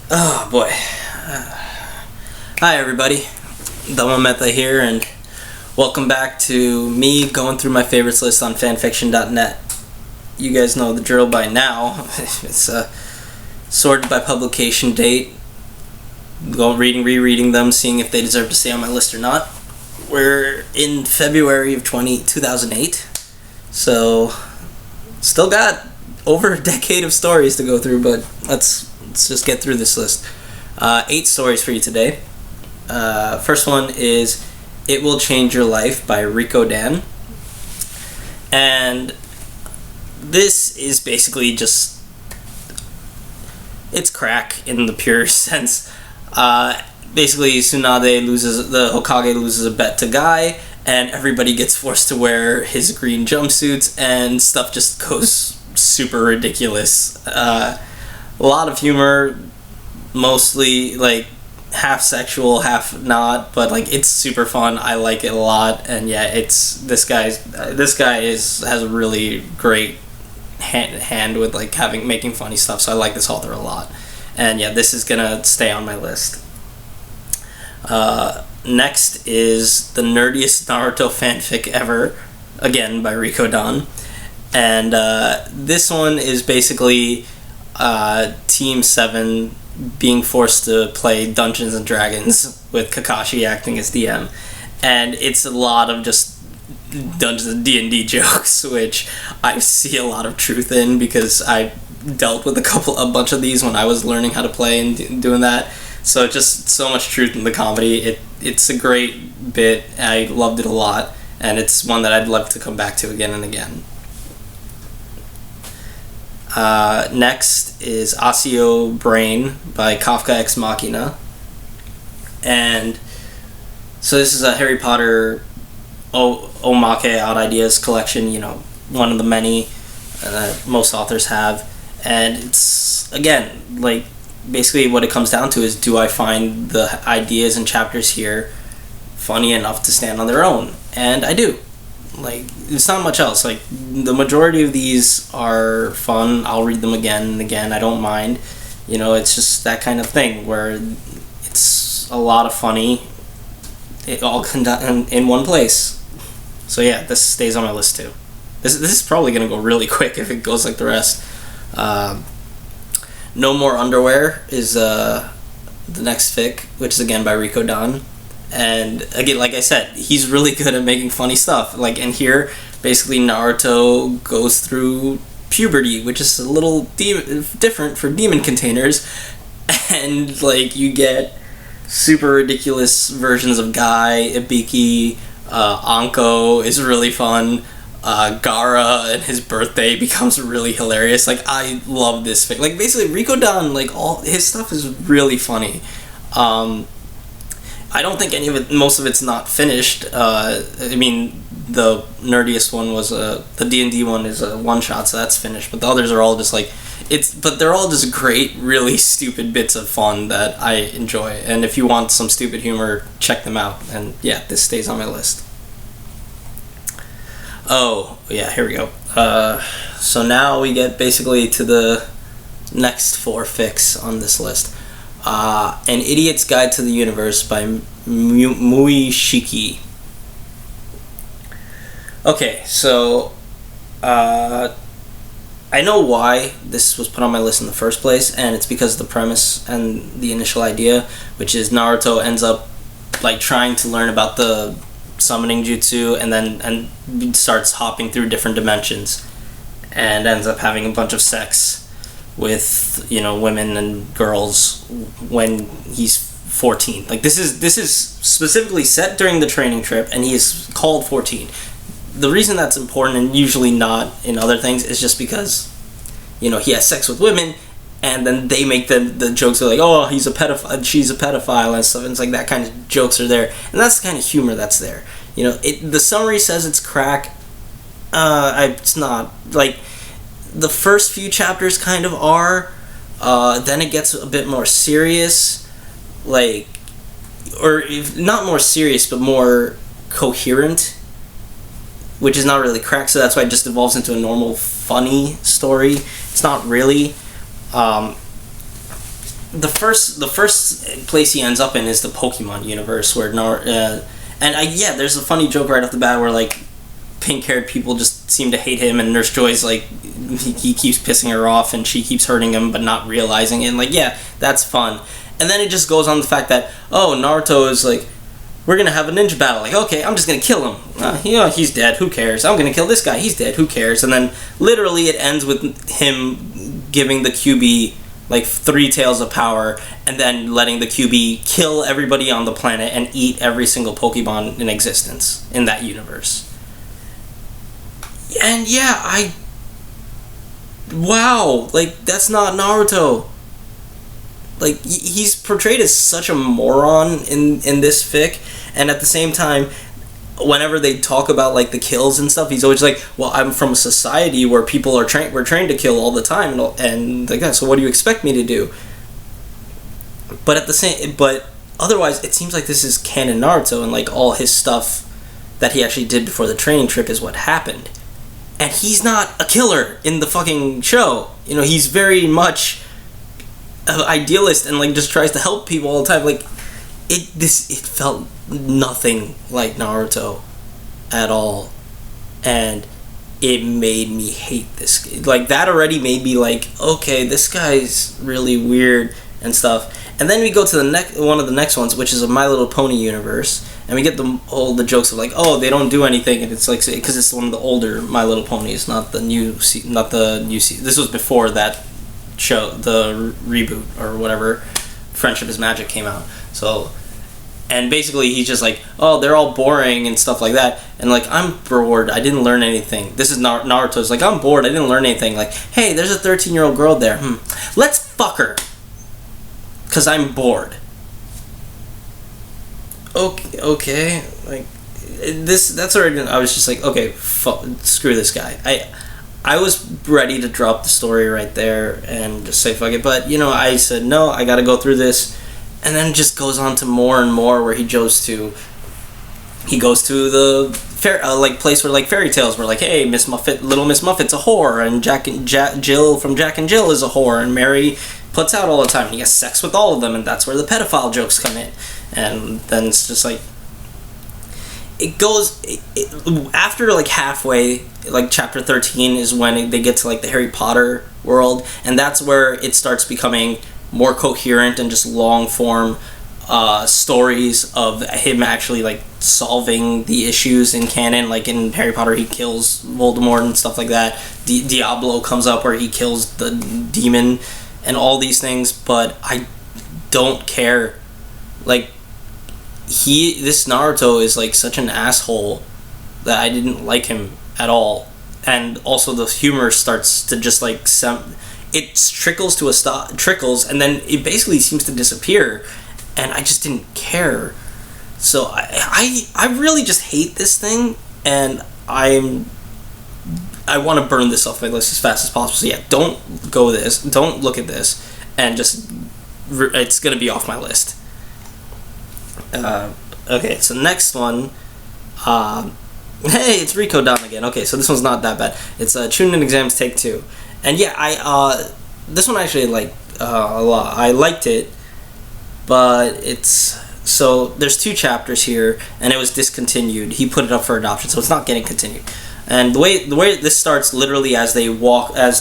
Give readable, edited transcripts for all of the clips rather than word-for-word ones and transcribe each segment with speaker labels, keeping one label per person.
Speaker 1: Oh boy. Hi everybody, Dhammametha here, and welcome back to me going through my favorites list on fanfiction.net. You guys know the drill by now. It's sorted by publication date, rereading them, seeing if they deserve to stay on my list or not. We're in February of 2008, so still got over a decade of stories to go through, but let's just get through this list. 8 stories for you today. First one is It Will Change Your Life by recodan. And this is basically just, it's crack in the pure sense. Basically, the Hokage loses a bet to Guy, and everybody gets forced to wear his green jumpsuits, and stuff just goes super ridiculous. A lot of humor, mostly like half sexual, half not, but like it's super fun. I like it a lot, and yeah, this guy has a really great hand with like making funny stuff. So I like this author a lot, and yeah, this is gonna stay on my list. Next is the nerdiest Naruto fanfic ever, again by recodan, and this one is basically Team 7 being forced to play Dungeons and Dragons with Kakashi acting as DM, and it's a lot of just D&D jokes, which I see a lot of truth in because I dealt with a bunch of these when I was learning how to play and doing that. So just so much truth in the comedy. It's a great bit. I loved it a lot, and it's one that I'd love to come back to again and again. Next is Accio Brain by KafkaExMachina. And so this is a Harry Potter Omake Odd Ideas collection, one of the many that most authors have. And it's, again, like, basically what it comes down to is, do I find the ideas and chapters here funny enough to stand on their own? And I do. Like, it's not much else. Like, the majority of these are fun. I'll read them again and again. I don't mind. It's just that kind of thing where it's a lot of funny. It all in one place. So yeah, this stays on my list too. This is probably gonna go really quick if it goes like the rest. No More Underwear is the next fic, which is again by recodan. And again, like I said, he's really good at making funny stuff. Like, and here, basically Naruto goes through puberty, which is a little different for demon containers, and like you get super ridiculous versions of Guy, Ibiki, Anko is really fun. Gaara and his birthday becomes really hilarious. Like, I love this fic. Like, basically recodan, like, all his stuff is really funny. I don't think most of it's not finished. I mean, the Nerdiest one was the D&D one is a one-shot, so that's finished. But the others are all just like, but they're all just great, really stupid bits of fun that I enjoy. And if you want some stupid humor, check them out. And yeah, this stays on my list. Oh, yeah, here we go. So now we get basically to the next 4 fics on this list. An Idiot's Guide to the Universe by Muishiki. Okay, so I know why this was put on my list in the first place, and it's because of the premise and the initial idea, which is Naruto ends up like trying to learn about the summoning jutsu, and starts hopping through different dimensions, and ends up having a bunch of sex with women and girls when he's 14. Like, this is specifically set during the training trip, and he is called 14. The reason that's important, and usually not in other things, is just because he has sex with women, and then they make the jokes of like, oh, he's a pedophile, she's a pedophile, and stuff. And it's like that kind of jokes are there, and that's the kind of humor that's there. The summary says it's crack. It's not. Like, the first few chapters kind of are, then it gets a bit more serious, like, or if not more serious, but more coherent, which is not really crack, so that's why it just evolves into a normal funny story. It's not really. the first place he ends up in is the Pokemon universe where there's a funny joke right off the bat where like pink-haired people just seem to hate him, and Nurse Joy's like he keeps pissing her off and she keeps hurting him but not realizing it, and like that's fun. And then it just goes on the fact that Naruto is like, we're gonna have a ninja battle, like, okay, I'm just gonna kill him, he's dead, who cares, I'm gonna kill this guy, he's dead, who cares. And then literally it ends with him giving the QB like 3 tails of power, and then letting the QB kill everybody on the planet and eat every single Pokemon in existence in that universe. And wow, like, that's not Naruto. Like, he's portrayed as such a moron in this fic, and at the same time, whenever they talk about like the kills and stuff, he's always like, well, I'm from a society where people are we're trained to kill all the time, and like, so what do you expect me to do? But otherwise it seems like this is canon Naruto, and like all his stuff that he actually did before the training trip is what happened. And he's not a killer in the fucking show. He's very much an idealist and like just tries to help people all the time. Like, it felt nothing like Naruto at all, and it made me hate this. Like, that already made me like, okay, this guy's really weird and stuff. And then we go to one of the next ones, which is a My Little Pony universe, and we get the jokes of like, oh, they don't do anything, and it's like, because it's one of the older My Little Ponies, not the new season. This was before that show, the reboot or whatever, Friendship is Magic came out. So, and basically he's just like, oh, they're all boring and stuff like that, and like, I'm bored, I didn't learn anything. This is Naruto's like, I'm bored, I didn't learn anything. Like, hey, there's a 13-year-old girl there, let's fuck her, because I'm bored. Okay, like, that's already, I was just like, okay, screw this guy. I was ready to drop the story right there and just say fuck it, but I said no, I gotta go through this. And then it just goes on to more and more, where he goes to the place where like fairy tales were like, hey, Little Miss Muffet's a whore, and Jill from Jack and Jill is a whore, and Mary puts out all the time, and he has sex with all of them, and that's where the pedophile jokes come in. And then it's just like, it goes after like halfway, like chapter 13 is when they get to like the Harry Potter world, and that's where it starts becoming more coherent and just long form stories of him actually like solving the issues in canon. Like in Harry Potter, he kills Voldemort and stuff like that. Diablo comes up where he kills the demon and all these things, but I don't care. Like, this Naruto is like such an asshole that I didn't like him at all. And also the humor starts to just like it trickles to a stop, and then it basically seems to disappear, and I just didn't care. So I really just hate this thing, and I want to burn this off my list as fast as possible. So yeah, don't look at this, and just it's gonna be off my list. Okay, so next one, hey, it's recodan again. Okay, so this one's not that bad. It's Chunin Exams Take 2. And yeah, this one I actually liked a lot. I liked it, but so there's 2 chapters here, and it was discontinued. He put it up for adoption, so it's not getting continued. And the way this starts, literally as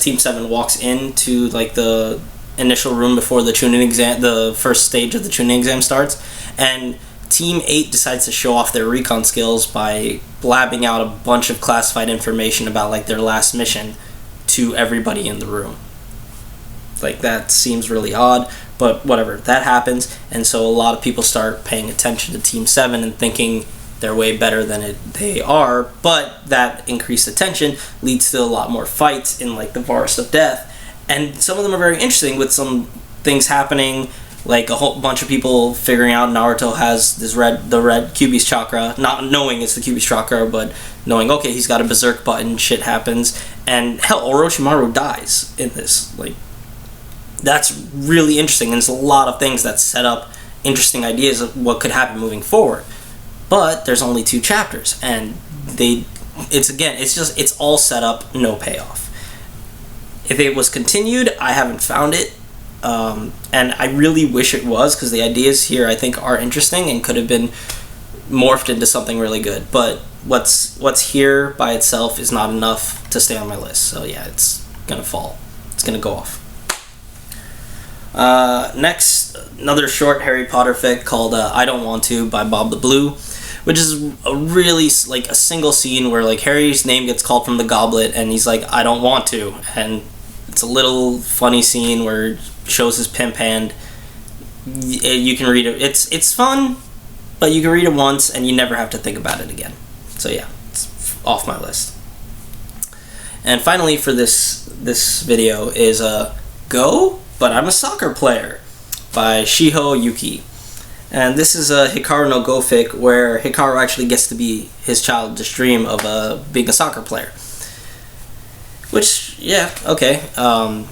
Speaker 1: Team 7 walks into like the initial room before the Chunin exam, the first stage of the Chunin exam starts, and Team 8 decides to show off their recon skills by blabbing out a bunch of classified information about like their last mission to everybody in the room. Like, that seems really odd, but whatever, that happens, and so a lot of people start paying attention to Team 7 and thinking they're way better than they are, but that increased attention leads to a lot more fights in like the Forest of Death, and some of them are very interesting, with some things happening, like a whole bunch of people figuring out Naruto has the red Kyuubi's chakra, not knowing it's the Kyuubi's chakra, but knowing, okay, he's got a berserk button, shit happens, and hell, Orochimaru dies in this. Like, that's really interesting, and there's a lot of things that set up interesting ideas of what could happen moving forward. But there's only 2 chapters, and it's all set up, no payoff. If it was continued, I haven't found it. and I really wish it was, because the ideas here I think are interesting and could have been morphed into something really good. But what's here by itself is not enough to stay on my list. So yeah, it's gonna fall. It's gonna go off. Next, another short Harry Potter fic called I Don't Want To by Bob the Blue, which is a really, like, a single scene where, like, Harry's name gets called from the goblet and he's like, I don't want to. And it's a little funny scene where it shows his pimp hand. You can read it. It's fun, but you can read it once and you never have to think about it again. So yeah, it's off my list. And finally for this video is Go, But I'm a Soccer Player by Shiho Yuki. And this is a Hikaru no Go fic where Hikaru actually gets to be his childish dream of being a soccer player. Which, yeah, okay. And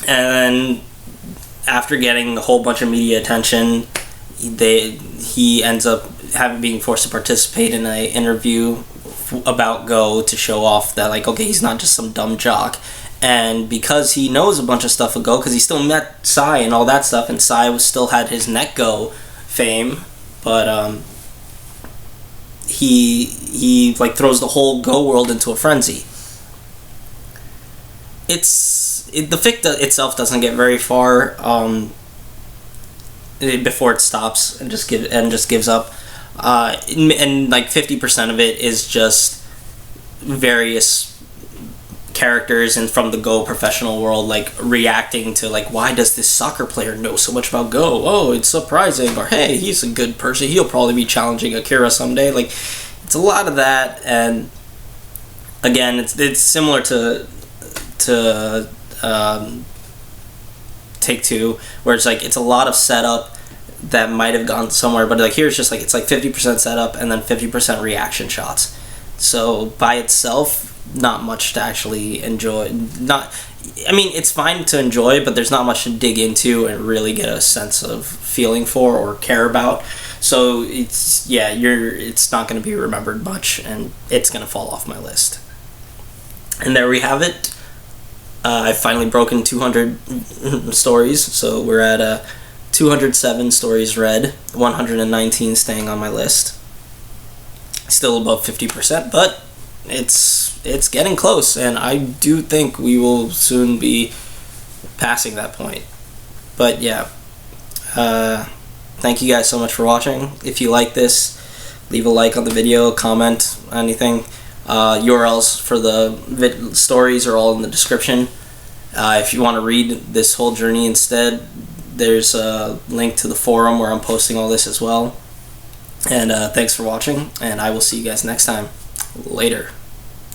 Speaker 1: then after getting a whole bunch of media attention, he ends up being forced to participate in an interview about Go to show off that, like, okay, he's not just some dumb jock. And because he knows a bunch of stuff of Go, because he still met Sai and all that stuff, and Sai still had his net Go fame, but he like throws the whole Go world into a frenzy. The fic itself doesn't get very far before it stops and just gives up, and like 50% of it is just various characters and from the Go professional world, like, reacting to, like, why does this soccer player know so much about Go? Oh, it's surprising. Or, hey, he's a good person, he'll probably be challenging Akira someday. Like, it's a lot of that. And again, it's similar to Take Two, where it's like, it's a lot of setup that might have gone somewhere, but like here it's just like, it's like 50% setup and then 50% reaction shots. So by itself, not much to actually enjoy. I mean, it's fine to enjoy, but there's not much to dig into and really get a sense of feeling for or care about. So it's not going to be remembered much, and it's going to fall off my list. And there we have it. I've finally broken 200 stories, so we're at 207 stories read, 119 staying on my list. Still above 50%, but it's getting close, and I do think we will soon be passing that point. But yeah, thank you guys so much for watching. If you like this, leave a like on the video, comment, anything. URLs for the stories are all in the description. If you want to read this whole journey instead, there's a link to the forum where I'm posting all this as well. And thanks for watching, and I will see you guys next time. Later.